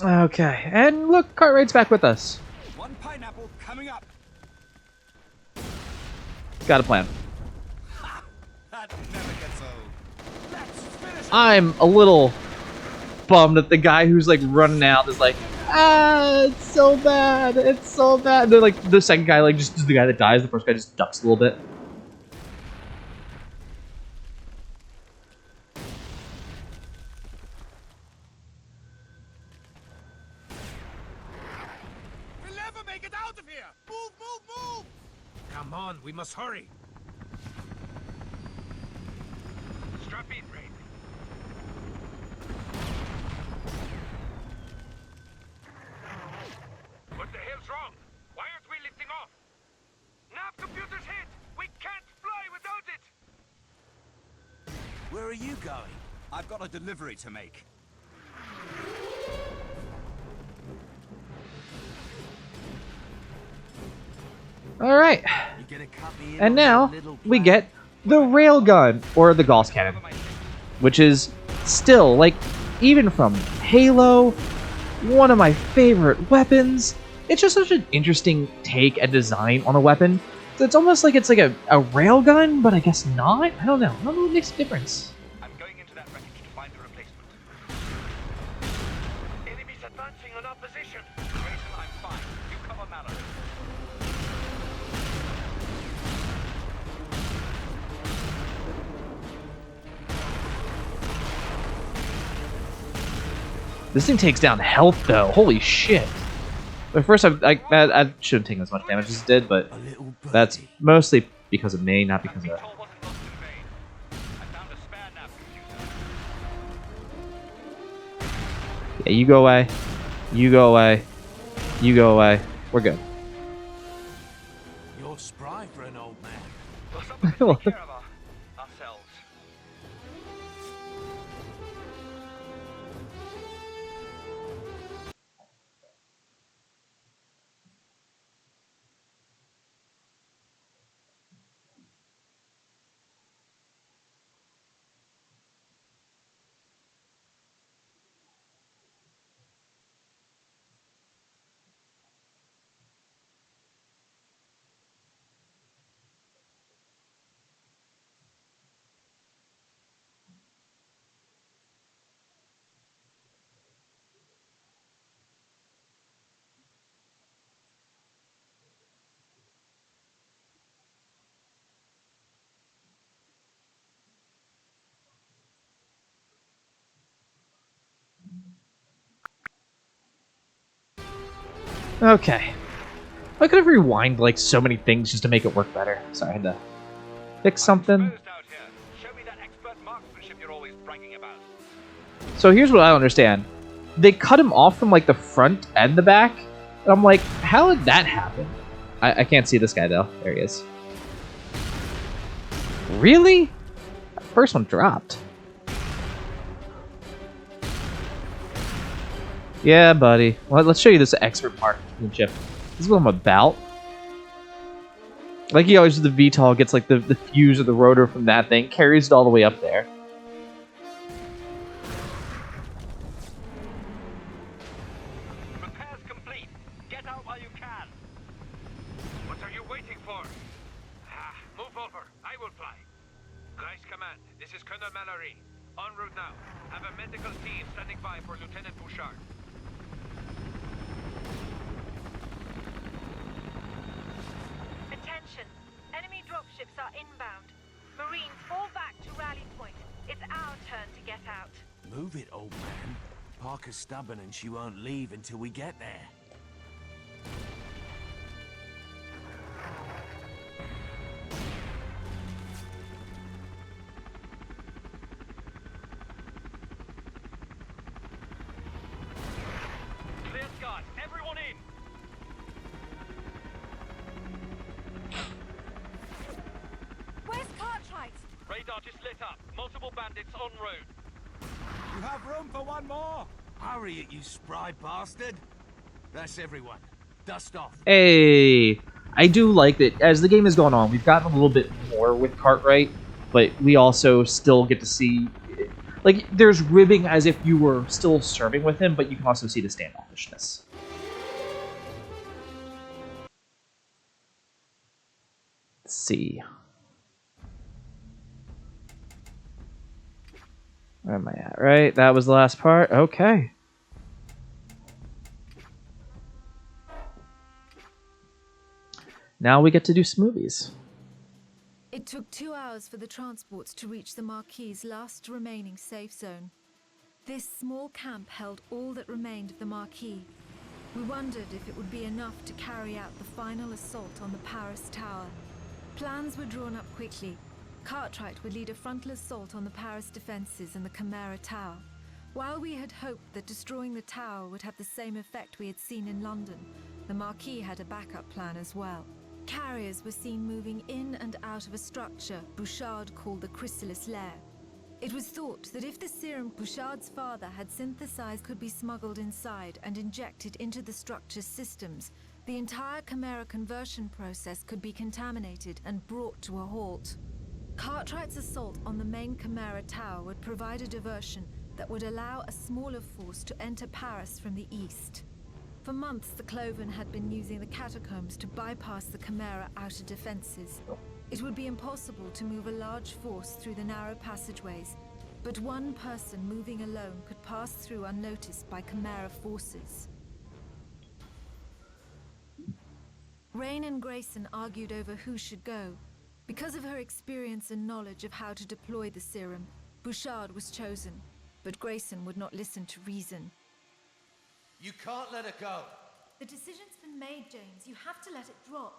Okay, and look, Cartwright's back with us. One pineapple coming up. Got a plan. That never gets old. Let's finish it. I'm a little bummed that the guy who's like running out is like, it's so bad, it's so bad. And then like the second guy like just is the guy that dies. The first guy just ducks a little bit. We'll never make it out of here. Move, move, move. Come on, we must hurry. Strap in, Rain. What the hell's wrong? Why aren't we lifting off? Nav computer's hit! We can't fly without it! Where are you going? I've got a delivery to make. All right, You gonna cut me in and on now that little we plan? get the railgun or the Gauss cannon, which is still like even from Halo, one of my favorite weapons. It's just such an interesting take and design on a weapon. It's almost like it's like a railgun, but I guess not. I don't know. I don't know what makes a difference. I'm going into that wreckage to find a replacement. Enemies advancing on our position. Grayson, I'm fine. You cover Mallory. This thing takes down health though. Holy shit. At first, I shouldn't take as much damage as it did, but A little birdie. that's mostly because of me, not because of it. Toll wasn't lost in vain. I found a spare nav computer. Yeah, you go away. You go away. You go away. We're good. You're spry for an old man. Well, somebody take care of ourselves. Okay. I could have rewind like so many things just to make it work better. Sorry, I had to fix something. Exposed out here. Show me that expert marksmanship you're always bragging about. So here's what I don't understand. They cut him off from like the front and the back. And I'm like, how did that happen? I can't see this guy though. There he is. Really? That first one dropped. Yeah, buddy. Well, let's show you this expert marksmanship. This is what I'm about. Like he always with the VTOL gets like the fuse or the rotor from that thing, carries it all the way up there. Repairs complete. Get out while you can. What are you waiting for? Move over. I will fly. Christ Command, this is Colonel Mallory. En route now. Have a medical team standing by for Lieutenant Bouchard. Attention. Enemy dropships are inbound. Marines, fall back to rally point. It's our turn to get out. Move it, old man. Parker's stubborn and she won't leave until we get there. Clear skies. Everyone in. Where's Cartwright? Radar just lit up. Multiple bandits en route. You have room for one more. Hurry it, you spry bastard. That's everyone. Dust off. Hey, I do like that as the game has gone on, we've gotten a little bit more with Cartwright, but we also still get to see, Like, there's ribbing as if you were still serving with him, but you can also see the standoffishness. Let's see. Where am I at? Right, that was the last part. Okay. Now we get to do smoothies. It took 2 hours for the transports to reach the Marquis's last remaining safe zone. This small camp held all that remained of the Marquis. We wondered if it would be enough to carry out the final assault on the Paris Tower. Plans were drawn up quickly. Cartwright would lead a frontal assault on the Paris defenses and the Chimera Tower. While we had hoped that destroying the tower would have the same effect we had seen in London, the Marquis had a backup plan as well. Carriers were seen moving in and out of a structure Bouchard called the Chrysalis Lair. It was thought that if the serum Bouchard's father had synthesized could be smuggled inside and injected into the structure's systems, the entire Chimera conversion process could be contaminated and brought to a halt. Cartwright's assault on the main Chimera Tower would provide a diversion that would allow a smaller force to enter Paris from the east. For months, the Cloven had been using the catacombs to bypass the Chimera outer defenses. It would be impossible to move a large force through the narrow passageways, but one person moving alone could pass through unnoticed by Chimera forces. Rain and Grayson argued over who should go. Because of her experience and knowledge of how to deploy the serum, Bouchard was chosen, but Grayson would not listen to reason. You can't let her go. The decision's been made, James. You have to let it drop.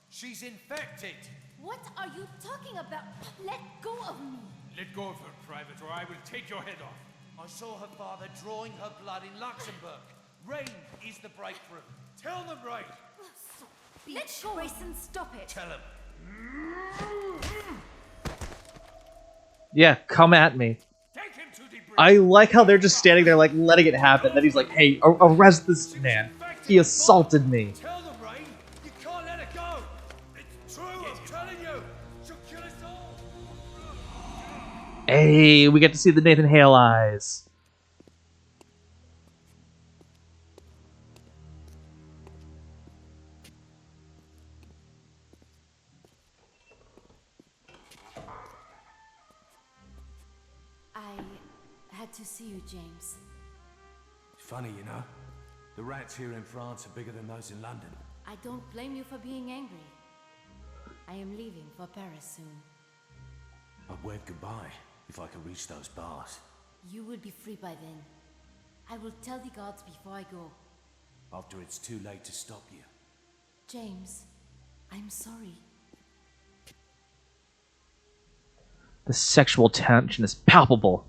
She's infected. What are you talking about? Let go of me. Let go of her, Private, or I will take your head off. I saw her father drawing her blood in Luxembourg. Rain is the breakthrough. Tell them, Rain. Let go. Grayson, stop it. Tell him. Yeah, come at me. Take him to the bridge. I like how they're just standing there, like, letting it happen. Then he's like, hey, arrest this man. He assaulted me. Tell them, Rain. You can't let her go. It's true, I'm telling you. She'll kill us all. Hey, we get to see the Nathan Hale eyes. I had to see you, James. Funny, you know. The rats here in France are bigger than those in London. I don't blame you for being angry. I am leaving for Paris soon. I'd wave goodbye if I could reach those bars. You will be free by then. I will tell the guards before I go. After it's too late to stop you. James, I'm sorry. The sexual tension is palpable.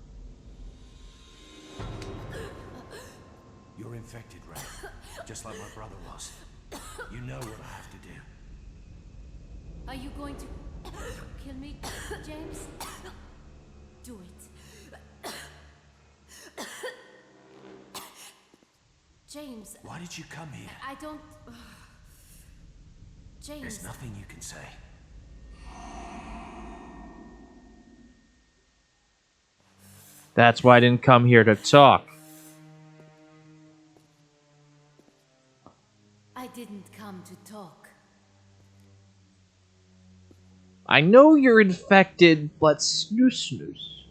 You're infected, Ray. Just like my brother was. You know what I have to do. Are you going to kill me, James? Do it. James, Why did you come here? I don't... James... There's nothing you can say. That's why I didn't come here to talk. I didn't come to talk. I know you're infected, but snooze.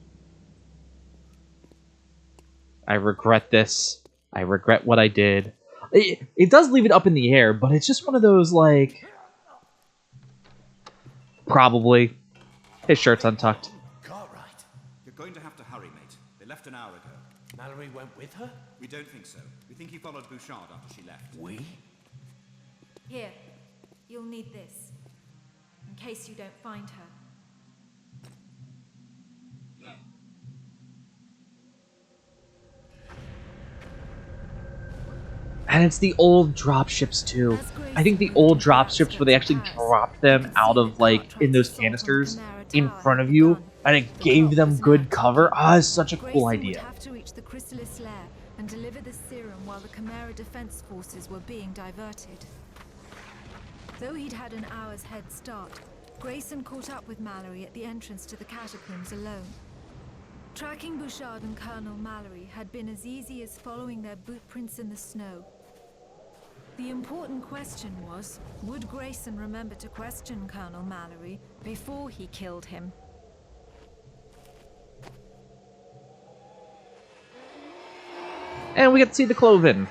I regret this. I regret what I did. It does leave it up in the air, but it's just one of those, like... Probably. His shirt's untucked. Cartwright. You're going to have to hurry, mate. They left an hour ago. Mallory went with her? We don't think so. We think he followed Bouchard after she left. We? Here, you'll need this, in case you don't find her. And it's the old dropships too. I think the old dropships where they actually dropped them out of, like, in those canisters in front of you, and it gave them good cover. Ah, it's such a cool idea. Would have to reach the Chrysalis Lair and deliver the serum while the Chimera defense forces were being diverted. Though he'd had an hour's head start, Grayson caught up with Mallory at the entrance to the catacombs alone. Tracking Bouchard and Colonel Mallory had been as easy as following their bootprints in the snow. The important question was, would Grayson remember to question Colonel Mallory before he killed him? And we get to see the cloven.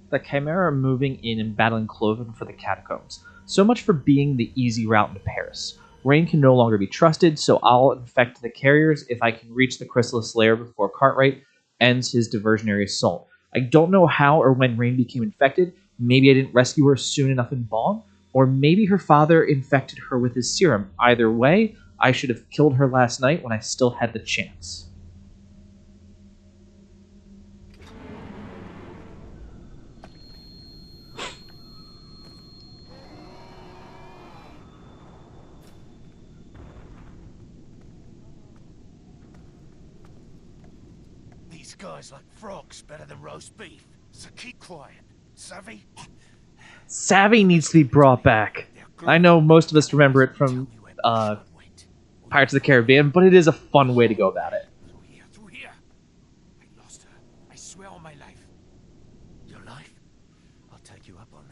The Chimera are moving in and battling Cloven for the catacombs. So much for being the easy route into Paris. Rain can no longer be trusted, so I'll infect the carriers if I can reach the Chrysalis lair before Cartwright ends his diversionary assault. I don't know how or when Rain became infected. Maybe I didn't rescue her soon enough in Bonn, or maybe her father infected her with his serum. Either way, I should have killed her last night when I still had the chance. These guys like frogs better than roast beef, so keep quiet. Savvy? Savvy needs to be brought back. I know most of us remember it from Pirates of the Caribbean, but it is a fun way to go about it. Through here. I lost her. I swear on my life. Your life? I'll take you up on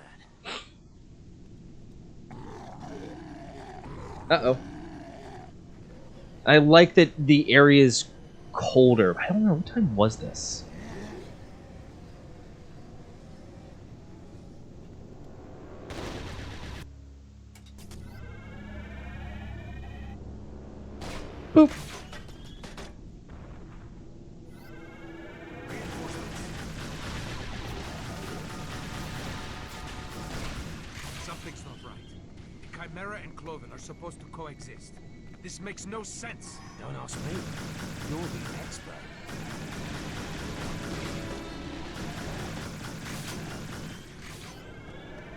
that. Uh-oh. I like that the area is colder. I don't know, what time was this? Boop. Something's not right. The Chimera and Cloven are supposed to coexist. This makes no sense. Don't ask me. You're the expert.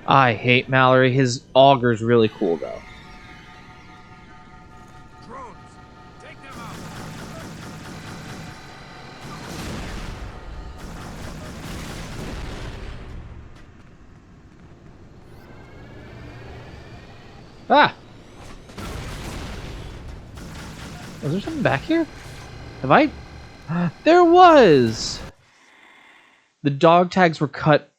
I hate Mallory. His augur's really cool, though. Drones, take them out. Ah! Was there something back here? Have I? There was! The dog tags were cut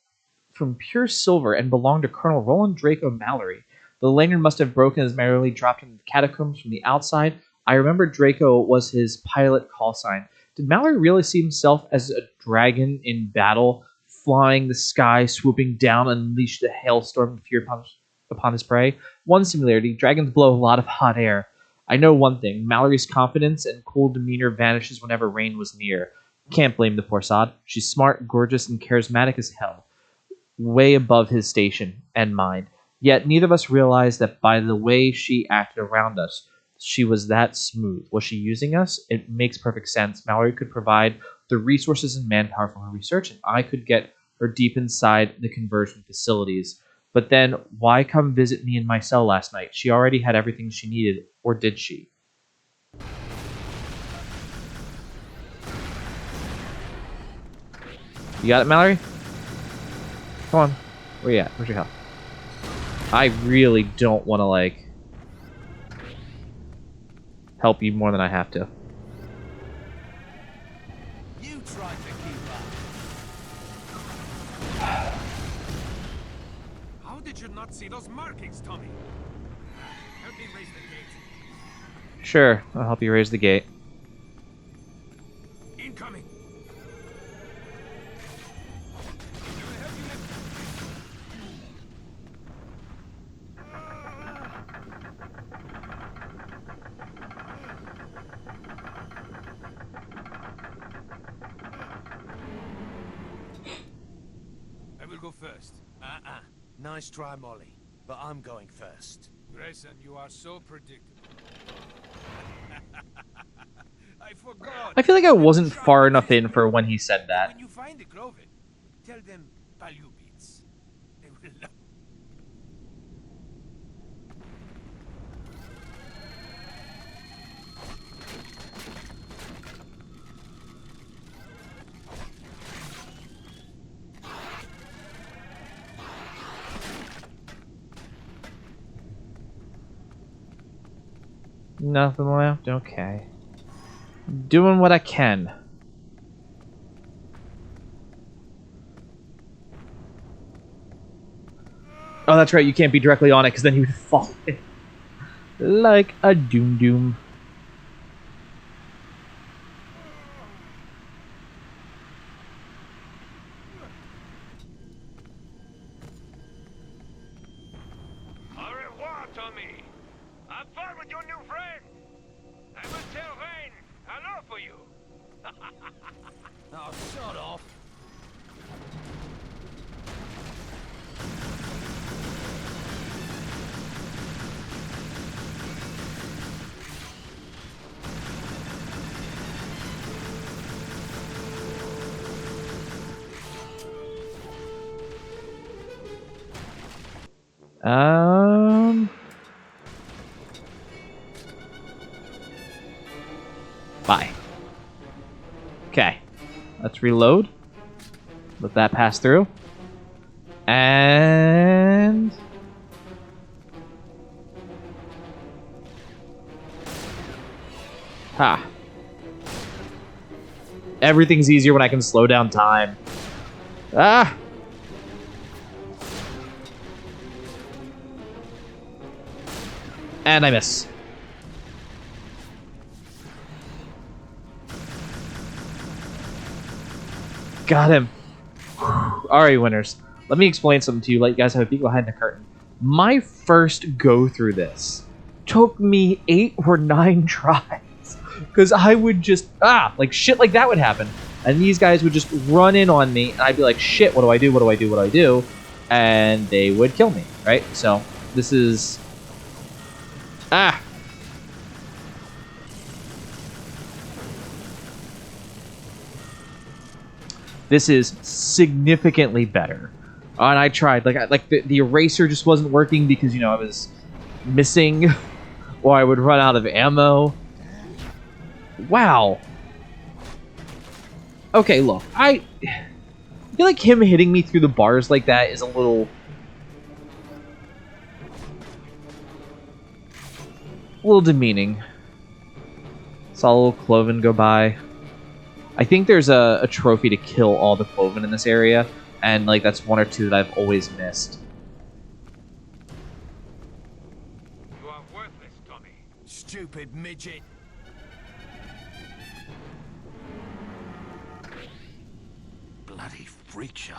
from pure silver and belonged to Colonel Roland Draco Mallory. The lanyard must have broken as Mallory dropped into the catacombs from the outside. I remember Draco was his pilot call sign. Did Mallory really see himself as a dragon in battle, flying the sky, swooping down, unleash the hailstorm of fear upon his prey? One similarity, dragons blow a lot of hot air. I know one thing, Mallory's confidence and cool demeanor vanishes whenever Rain was near. Can't blame the poor sod. She's smart, gorgeous, and charismatic as hell. Way above his station and mine. Yet neither of us realized that by the way she acted around us, she was that smooth. Was she using us? It makes perfect sense. Mallory could provide the resources and manpower for her research, and I could get her deep inside the conversion facilities. But then, why come visit me in my cell last night? She already had everything she needed, or did she? You got it, Mallory? Come on. Where you at? Where's your health? I really don't want to, like, help you more than I have to. You tried to keep up. How did you not see those markings, Tommy? Help me raise the gate. Sure, I'll help you raise the gate. Incoming. I will go first. Nice try, Molly, but I'm going first. Grayson, you are so predictable. I forgot. I feel like I wasn't far enough in for when he said that. When you find the Cloven, tell them Baloo beats. They will love. Nothing left? Okay. Doing what I can. Oh, that's right, you can't be directly on it because then you would fall in. Like a Doom Doom. Au revoir, Tommy. Have fun with your new friend. I will tell Rain hello for you. Oh, shut off. Bye. Okay. Let's reload. Let that pass through. And... Ha. Everything's easier when I can slow down time. Ah! And I miss. Got him. Alright, winners. Let me explain something to you, let you guys have a peek behind the curtain. My first go through this took me 8 or 9 tries. Because I would just, like shit like that would happen. And these guys would just run in on me, and I'd be like, shit, what do I do, what do I do, what do I do? And they would kill me, right? So, this is... This is significantly better. And I tried, like the eraser just wasn't working because, you know, I was missing or I would run out of ammo. Wow. Okay, look, I feel like him hitting me through the bars like that is a little demeaning. Saw a little Cloven go by. I think there's a trophy to kill all the Cloven in this area, and like that's 1 or 2 that I've always missed. You are worthless, Tommy. Stupid midget. Bloody freak show.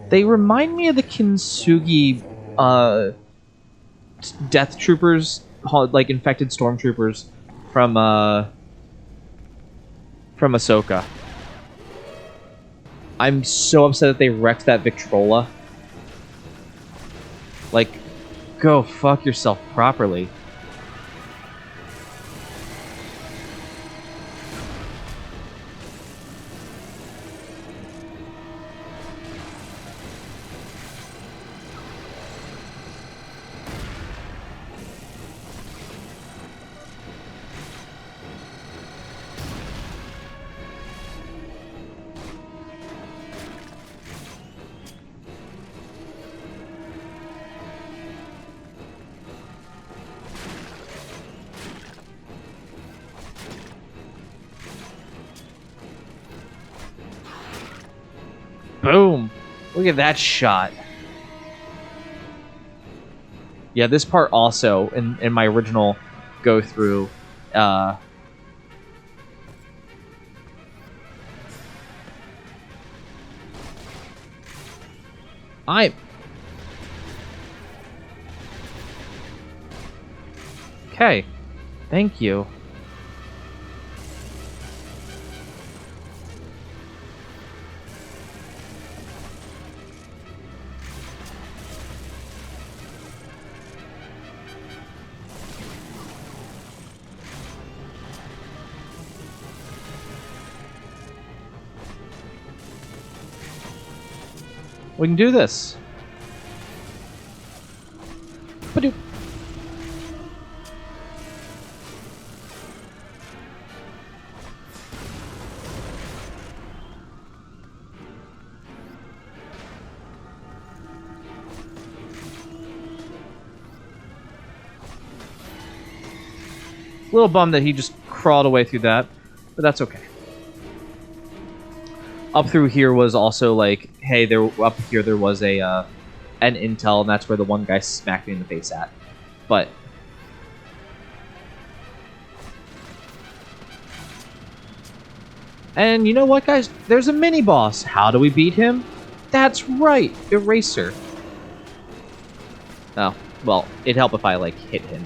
They remind me of the Kintsugi death troopers, like infected stormtroopers from Ahsoka. I'm so upset that they wrecked that Victrola. Like, go fuck yourself properly. Boom! Look at that shot. Yeah, this part also, in my original go-through, Okay. Thank you. We can do this. Ba-doop. A little bummed that he just crawled away through that, but that's okay. Up through here was also like, hey, up here there was a an intel, and that's where the one guy smacked me in the face at. But and you know what, guys? There's a mini boss. How do we beat him? That's right, Eraser. Oh, well, it'd help if I like hit him.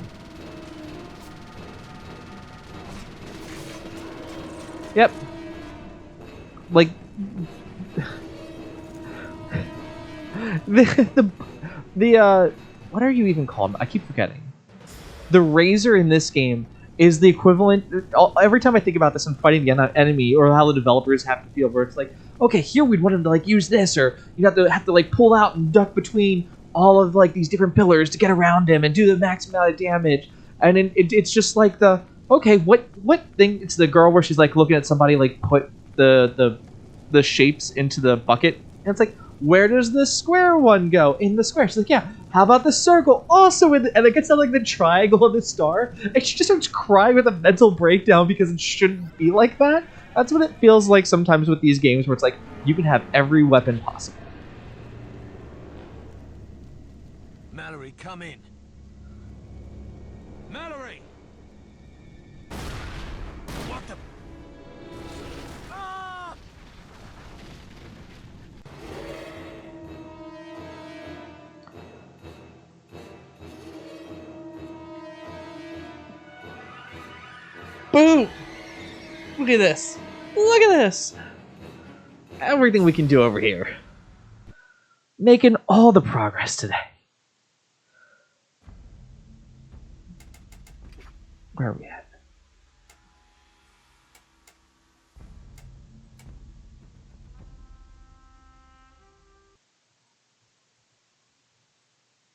Yep. Like the what are you even called? I keep forgetting. The razor in this game is the equivalent. Every time I think about this, I'm fighting the enemy, or how the developers have to feel, where it's like, okay, here we'd want him to like use this, or you have to like pull out and duck between all of like these different pillars to get around him and do the max amount of damage. And it's just like the okay, what thing? It's the girl where she's like looking at somebody like put the shapes into the bucket, and it's like, where does the square one go? In the square. She's like, yeah. How about the circle? Also in the, and it gets to like the triangle and the star, and she just starts crying with a mental breakdown because it shouldn't be like that. That's what it feels like sometimes with these games, where it's like you can have every weapon possible. Mallory, come in. Mallory! What the? Ah! Boom! Look at this. Look at this. Everything we can do over here. Making all the progress today. Where are we at?